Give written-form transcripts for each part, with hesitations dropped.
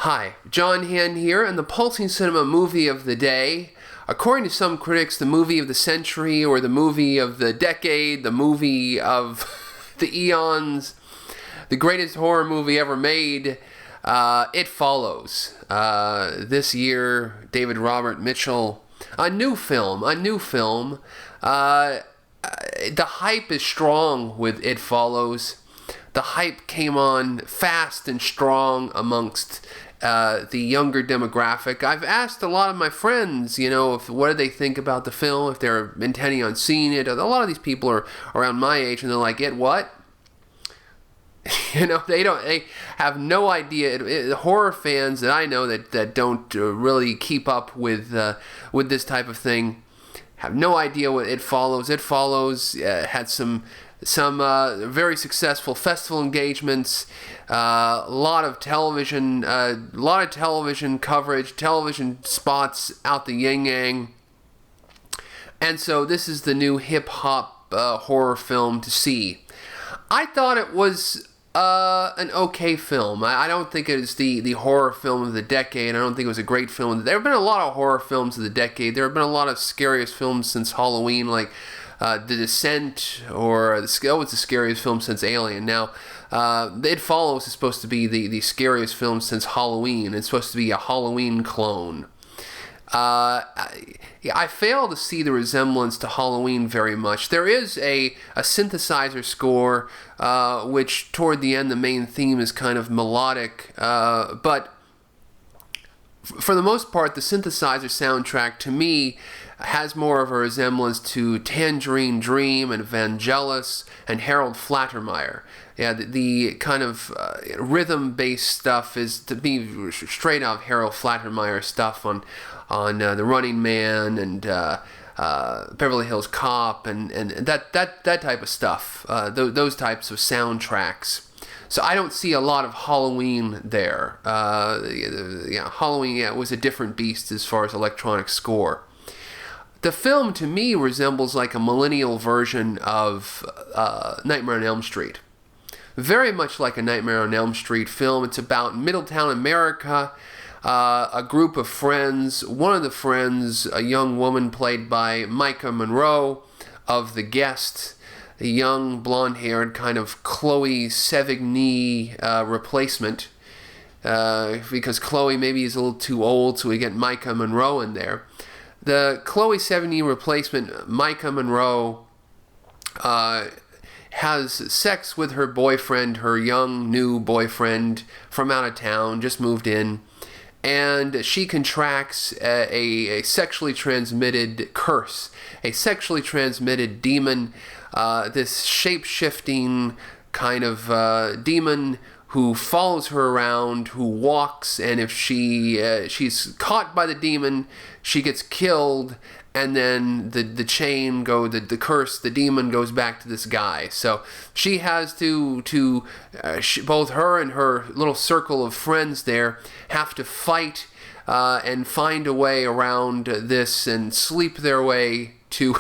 Hi, John Hand here, and the Pulsing Cinema movie of the day. According to some critics, the movie of the century, or the movie of the decade, the movie of the eons, the greatest horror movie ever made, It Follows. This year, David Robert Mitchell, a new film. The hype is strong with It Follows. The hype came on fast and strong amongst the younger demographic. I've asked a lot of my friends, what do they think about the film, if they're intending on seeing it. A lot of these people are around my age, and they're like, "It what?" They have no idea. The horror fans that I know that don't really keep up with this type of thing have no idea what It Follows. It Follows had some very successful festival engagements, a lot of television coverage, television spots out the yin yang, and so this is the new hip hop horror film to see. I thought it was an okay film. I don't think it is the horror film of the decade. I don't think it was a great film. There have been a lot of horror films of the decade. There have been a lot of scariest films since Halloween, like The Descent, or it's the scariest film since Alien. Now, It Follows is supposed to be the scariest film since Halloween. It's supposed to be a Halloween clone. I fail to see the resemblance to Halloween very much. There is a synthesizer score, which toward the end the main theme is kind of melodic, but for the most part the synthesizer soundtrack to me has more of a resemblance to Tangerine Dream and Vangelis and Harold Faltermeyer. Yeah, the kind of rhythm-based stuff is, to me, straight out Harold Faltermeyer stuff on The Running Man and Beverly Hills Cop and that type of stuff. Those types of soundtracks. So I don't see a lot of Halloween there. Halloween was a different beast as far as electronic score. The film, to me, resembles like a millennial version of Nightmare on Elm Street. Very much like a Nightmare on Elm Street film. It's about Middletown, America, a group of friends. One of the friends, a young woman played by Maika Monroe of The Guest, a young, blonde-haired, kind of Chloe Sevigny replacement. Because Chloe maybe is a little too old, so we get Maika Monroe in there. The Chloe Sevigny replacement, Maika Monroe, has sex with her boyfriend, her young new boyfriend from out of town, just moved in, and she contracts a sexually transmitted curse, a sexually transmitted demon, this shape-shifting kind of demon who follows her around, who walks, and if she's caught by the demon, she gets killed, and then the chain the curse, the demon goes back to this guy. So she has to both her and her little circle of friends there have to fight and find a way around this and sleep their way to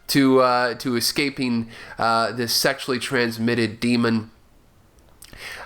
to escaping this sexually transmitted demon.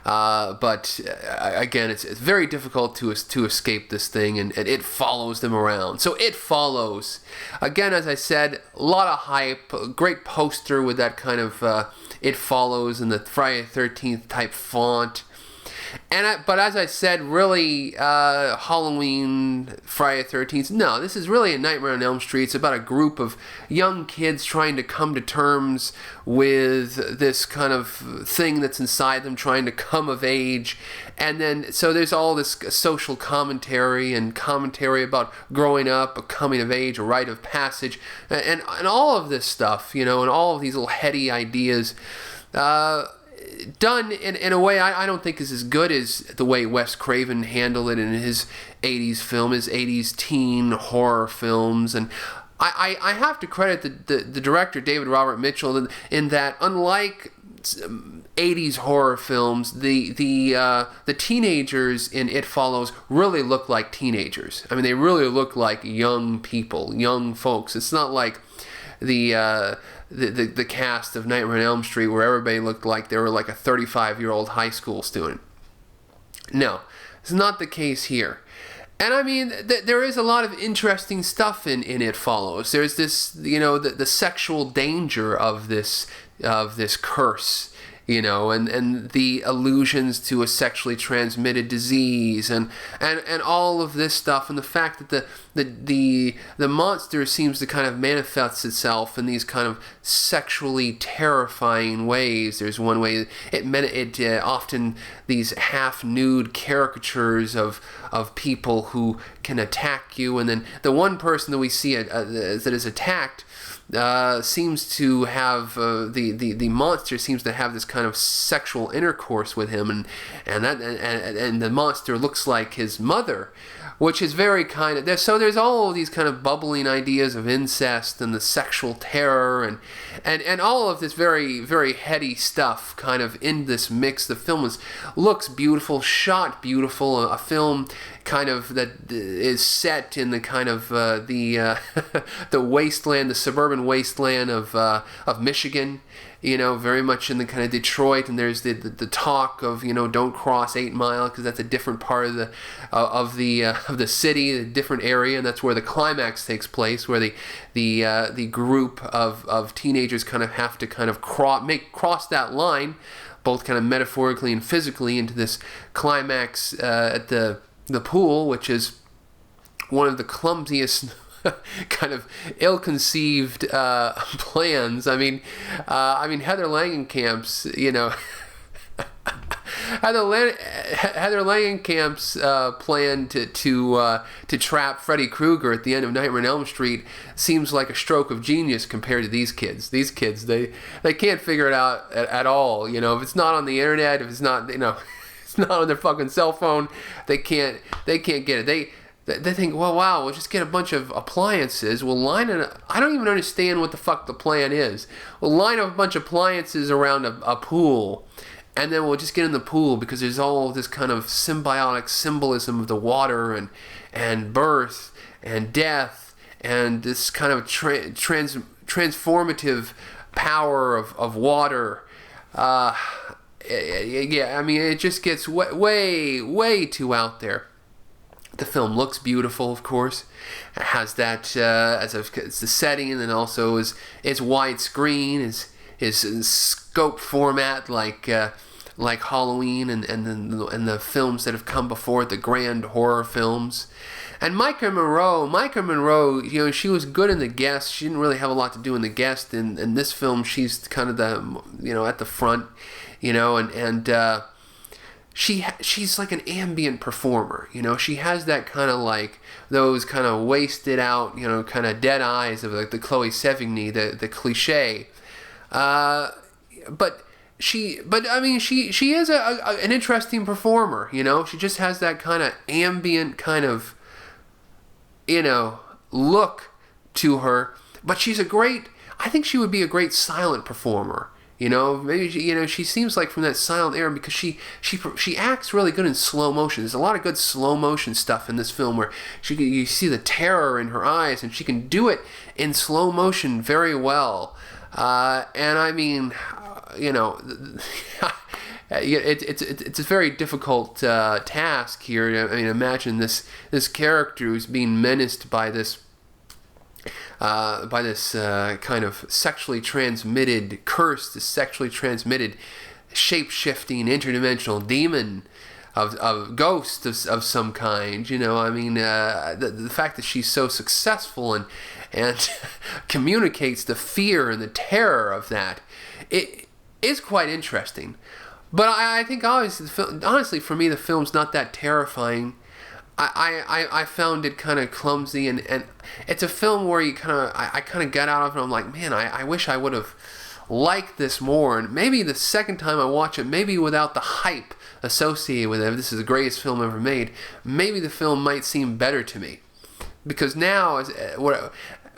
But again, it's very difficult to escape this thing, and it follows them around. So It Follows. Again, as I said, a lot of hype, a great poster with that kind of It Follows and the Friday the 13th type font. But as I said, really, Halloween, Friday the 13th, no, this is really a Nightmare on Elm Street. It's about a group of young kids trying to come to terms with this kind of thing that's inside them, trying to come of age. And then, so there's all this social commentary and commentary about growing up, a coming of age, a rite of passage, and all of this stuff, and all of these little heady ideas. Done in a way I don't think is as good as the way Wes Craven handled it in his 80s film, his 80s teen horror films. And I have to credit the director, David Robert Mitchell, in that, unlike 80s horror films, the teenagers in It Follows really look like teenagers. I mean, they really look like young people, young folks. It's not like the cast of Nightmare on Elm Street where everybody looked like they were like a 35-year-old high school student. No. It's not the case here. And I mean, there is a lot of interesting stuff in It Follows. There's this, the sexual danger of this curse, and the allusions to a sexually transmitted disease, and all of this stuff, and the fact that the monster seems to kind of manifest itself in these kind of sexually terrifying ways. There's one way it often these half-nude caricatures of people who can attack you, and then the one person that we see that is attacked seems to have the monster seems to have this kind of sexual intercourse with him, and the monster looks like his mother, which is very kind of so there's all of these kind of bubbling ideas of incest and the sexual terror and all of this very, very heady stuff kind of in this mix. The film looks beautiful, shot beautiful, a film kind of that is set in the kind of the wasteland, the suburban wasteland of Michigan, very much in the kind of Detroit, and there's the talk of don't cross 8 Mile because that's a different part of the city, a different area, and that's where the climax takes place, where the group of teenagers kind of have to kind of cross that line, both kind of metaphorically and physically, into this climax at the pool, which one of the clumsiest kind of ill-conceived plans. I mean Heather Langenkamp's, Heather Langenkamp's plan to trap Freddy Krueger at the end of Nightmare on Elm Street seems like a stroke of genius compared to these kids. These kids, they can't figure it out at all. If it's not on the internet, if it's not, it's not on their fucking cell phone, they can't get it. They think, well, wow, we'll just get a bunch of appliances. We'll line it. I don't even understand what the fuck the plan is. We'll line up a bunch of appliances around a pool, and then we'll just get in the pool because there's all this kind of symbiotic symbolism of the water and birth and death and this kind of transformative power of water. Yeah, I mean, it just gets way, way too out there. The film looks beautiful, of course. It has that it's the setting, and then also is widescreen, is scope format like Halloween and the films that have come before it, the grand horror films. And Maika Monroe, she was good in The Guest. She didn't really have a lot to do in The Guest. In this film, she's kind of at the front, and she's like an ambient performer. She has that kind of like those kind of wasted out, kind of dead eyes of like the Chloe Sevigny, the cliche. But she is an interesting performer. She just has that kind of ambient kind of look to her. But I think she would be a great silent performer. Maybe she seems like from that silent era, because she acts really good in slow motion. There's a lot of good slow motion stuff in this film where you see the terror in her eyes, and she can do it in slow motion very well. And I mean, it's a very difficult task here. I mean, imagine this character who's being menaced by this kind of sexually transmitted curse, this sexually transmitted shape-shifting interdimensional demon of ghost of some kind. The fact that she's so successful and communicates the fear and the terror of that, it is quite interesting. But I think honestly, for me, the film's not that terrifying. I found it kind of clumsy, and it's a film where I kind of got out of it and I'm like, man, I wish I would have liked this more. And maybe the second time I watch it, maybe without the hype associated with it, this is the greatest film ever made, maybe the film might seem better to me. Because now, and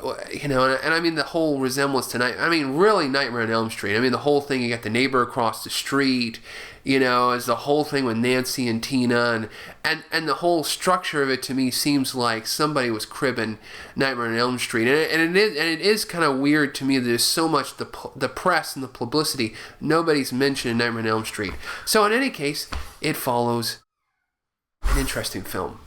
I mean the whole resemblance to really Nightmare on Elm Street. I mean the whole thing, you got the neighbor across the street, is the whole thing with Nancy and Tina, and the whole structure of it to me seems like somebody was cribbing Nightmare on Elm Street, and it is kind of weird to me that there's so much the press and the publicity, nobody's mentioned Nightmare on Elm Street. So in any case, It Follows. an interesting film.